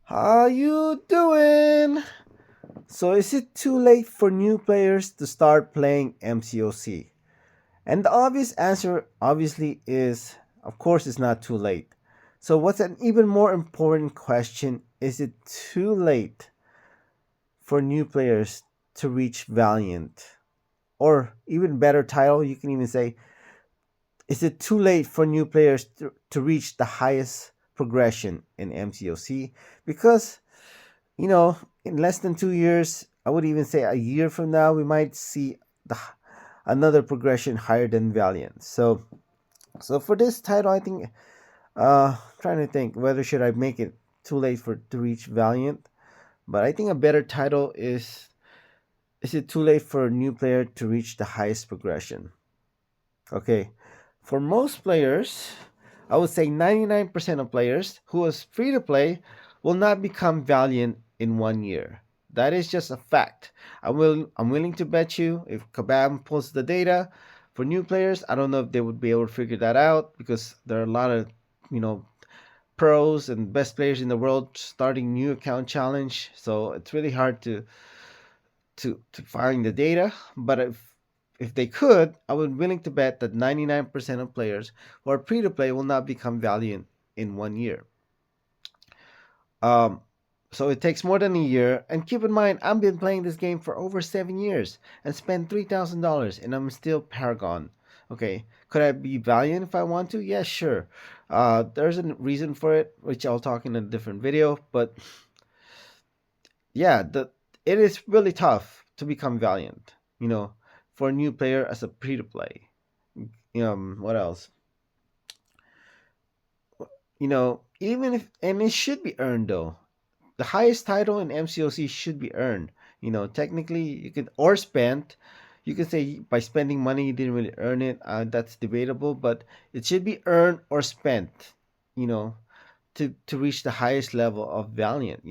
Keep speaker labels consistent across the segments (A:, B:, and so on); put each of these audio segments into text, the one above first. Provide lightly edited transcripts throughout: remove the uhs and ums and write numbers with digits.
A: How you doing? So is it too late for new players to start playing MCOC? And the obvious answer obviously is of course it's not too late. So what's an even more important question, is it too late for new players to reach Valiant? Or even better title, you can even say, is it too late for new players to reach the highest progression in MCOC? Because in less than 2 years, I would even say a year from now, we might see the, another progression higher than Valiant. So for this title, I think, trying to think whether should I make it too late for to reach Valiant. But I think a better title is it too late for a new player to reach the highest progression? Okay, for most players, I would say 99% of players who was free to play will not become Valiant in 1 year. That is just a fact. I'm willing to bet you if Kabam pulls the data for new players, I don't know if they would be able to figure that out because there are a lot of, you know, pros and best players in the world starting new account challenge. So it's really hard to find the data. But if they could, I would willing to bet that 99% of players who are free to play will not become Valiant in 1 year. Um, so it takes more than a year. And keep in mind, I've been playing this game for over 7 years and spent $3,000, and I'm still Paragon. Okay, could I be Valiant if I want to? Yeah, sure. There's a reason for it, which I'll talk in a different video. But yeah, it is really tough to become Valiant. For a new player as a free to play. What else? Even if, and it should be earned though. The highest title in MCOC should be earned. Technically you could, or spent. You could say by spending money you didn't really earn it. That's debatable, but it should be earned or spent. You know, to reach the highest level of Valiant.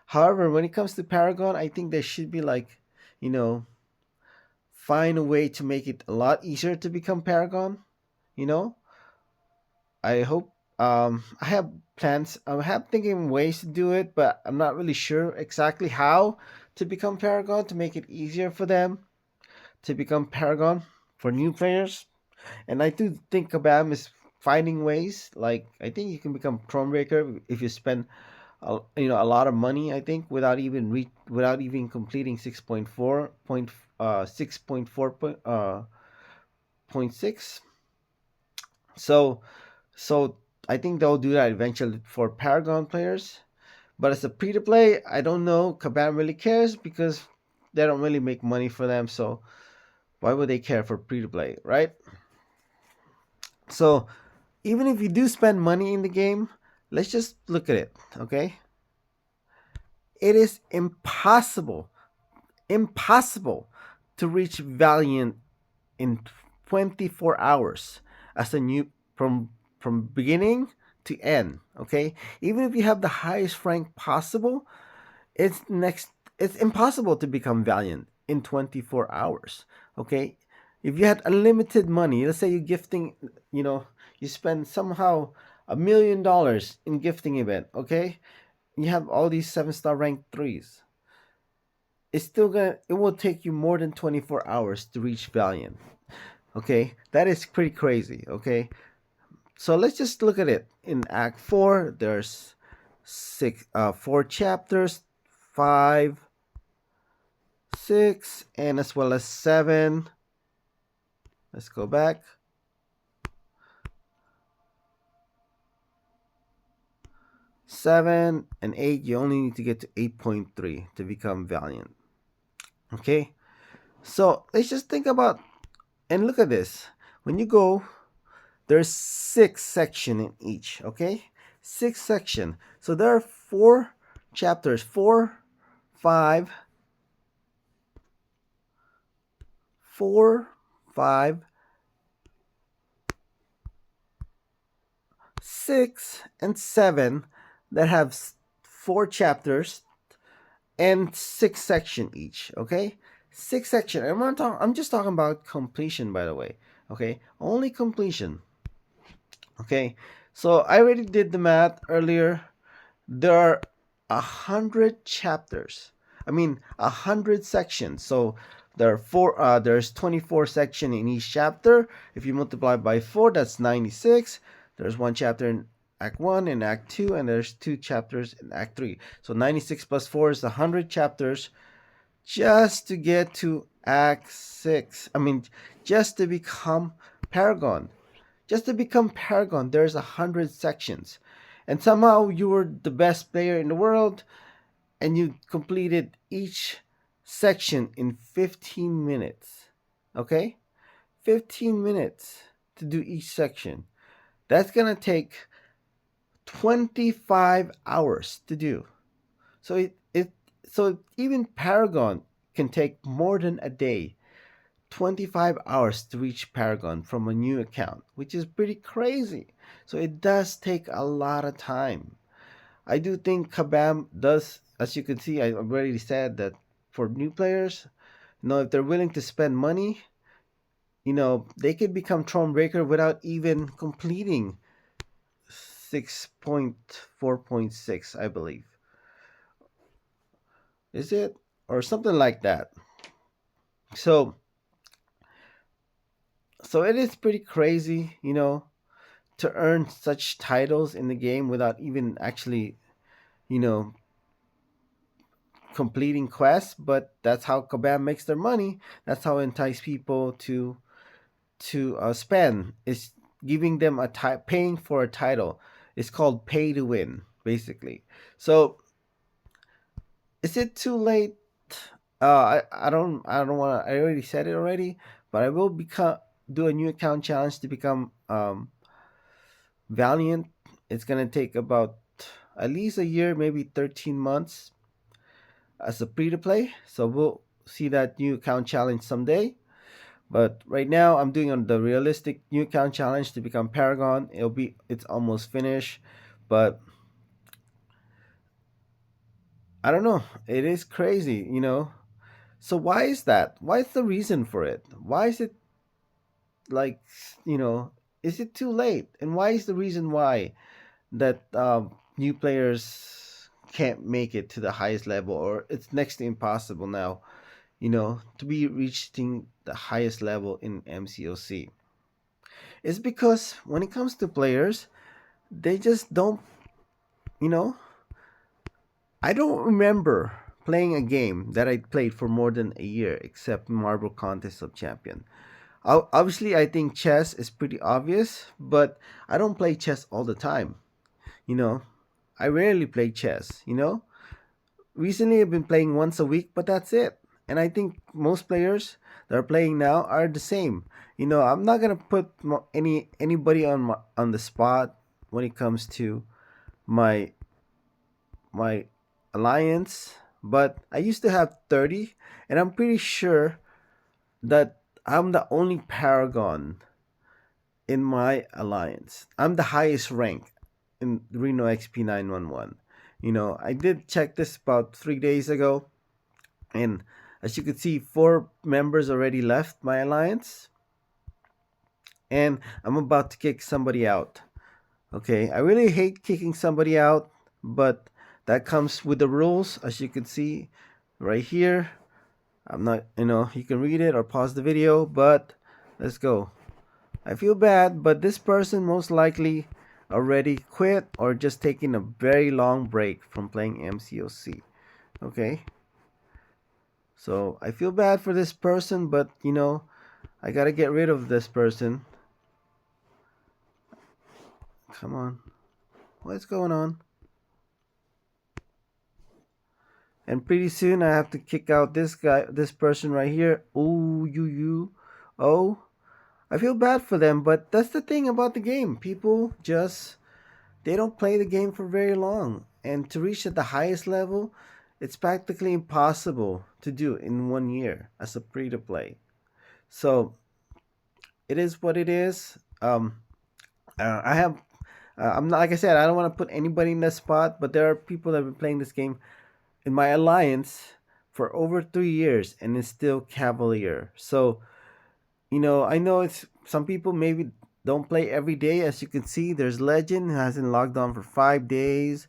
A: However, when it comes to Paragon, I think there should be like, you know, find a way to make it a lot easier to become Paragon. You know, I hope. I have plans. I have thinking ways to do it, but I'm not really sure exactly how to become Paragon to make it easier for them to become Paragon for new players. And I do think Kabam is finding ways. Like I think you can become Thronebreaker if you spend a lot of money. I think without even completing 6.4 point 6. So so I think they'll do that eventually for Paragon players. But as a free to play, I don't know. Kabam really cares because they don't really make money for them. So why would they care for free to play, right? So even if you do spend money in the game, let's just look at it, okay? It is impossible to reach Valiant in 24 hours as a new from beginning to end, okay? Even if you have the highest rank possible, it's impossible to become Valiant in 24 hours, okay? If you had unlimited money, let's say you're gifting, you spend somehow $1 million in gifting event, okay? You have all these 7-star ranked threes. It will take you more than 24 hours to reach Valiant. Okay? That is pretty crazy, okay? So let's just look at it. In Act 4, there's 4 chapters, 5, 6, and as well as 7. Let's go back. 7 and 8, you only need to get to 8.3 to become Valiant. Okay? So let's just think about and look at this. When you go, there's 6 section in each, okay? 6 section. So there are 4 chapters, 4, 5, 4, 5, 6, and 7 that have 4 chapters and 6 section each, okay? 6 section. I'm just talking about completion, by the way, okay? Only completion. Okay, so I already did the math earlier. There are 100 chapters. I mean, 100 sections. So there's 24 section in each chapter. If you multiply by four, that's 96. There's one chapter in Act One and Act Two, and there's two chapters in Act Three. So 96 plus four is 100 chapters just to get to Act Six. I mean, just to become Paragon. Just to become Paragon, there's 100 sections. And somehow you were the best player in the world and you completed each section in 15 minutes. Okay? 15 minutes to do each section. That's going to take 25 hours to do. So so even Paragon can take more than a day. 25 hours to reach Paragon from a new account, which is pretty crazy. So it does take a lot of time. I do think Kabam does, as you can see, I already said that for new players, if they're willing to spend money, they could become Thronebreaker without even completing 6.4.6, I believe. Is it? Or something like that. So, so it is pretty crazy, to earn such titles in the game without even actually, you know, completing quests. But that's how Kabam makes their money. That's how entice people to spend. Is giving them paying for a title. It's called pay to win, basically. So is it too late? I don't want to. I already said it already, but I will become do a new account challenge to become Valiant. It's gonna take about at least a year, maybe 13 months as a free to play. So we'll see that new account challenge someday. But right now, I'm doing on the realistic new account challenge to become Paragon. It's almost finished, but I don't know. It is crazy. So why is that? Why is the reason for it? Why is it like you know? Is it too late? And why is the reason why that new players can't make it to the highest level, or it's next to impossible now? To be reaching the highest level in MCOC? It's because when it comes to players, they just don't. You know, I don't remember playing a game that I played for more than a year, except Marble Contest of Champion. Obviously, I think chess is pretty obvious, but I don't play chess all the time. You know, I rarely play chess. Recently I've been playing once a week, but that's it. And I think most players that are playing now are the same. I'm not gonna put anybody on the spot when it comes to my my alliance, but I used to have 30, and I'm pretty sure that I'm the only paragon in my alliance. I'm the highest rank in Reno XP 911. I did check this about 3 days ago, and as you can see, four members already left my alliance, and I'm about to kick somebody out. Okay, I really hate kicking somebody out, but that comes with the rules, as you can see right here. I'm not, you can read it or pause the video, but let's go. I feel bad, but this person most likely already quit or just taking a very long break from playing MCOC. Okay? So I feel bad for this person, but I gotta get rid of this person. Come on. What's going on? And pretty soon I have to kick out this person right here. Oh, you. Oh, I feel bad for them, but that's the thing about the game. People just they don't play the game for very long, and to reach at the highest level, it's practically impossible to do in 1 year as a free to play. So it is what it is. I have. I'm not like I said. I don't want to put anybody in that spot, but there are people that have been playing this game in my alliance for over 3 years, and it's still Cavalier. So I know it's some people maybe don't play every day. As you can see, there's Legend who hasn't logged on for 5 days.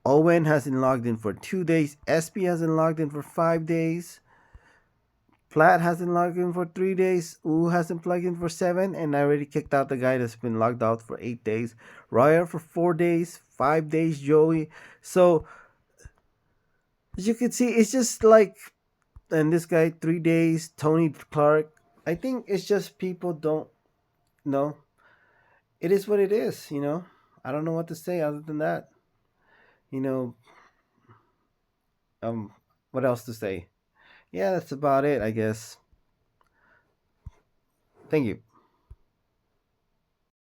A: Owen hasn't logged in for 2 days. SP hasn't logged in for 5 days. Platt hasn't logged in for 3 days. Wu hasn't plugged in for seven, and I already kicked out the guy that's been logged out for 8 days. Royer for 4 days, 5 days. Joey. So as you can see, it's just like, and this guy 3 days. Tony Clark. I think it's just people don't know. It is what it is. I don't know what to say other than that. You know, um, what else to say? Yeah, that's about it, I guess. Thank you.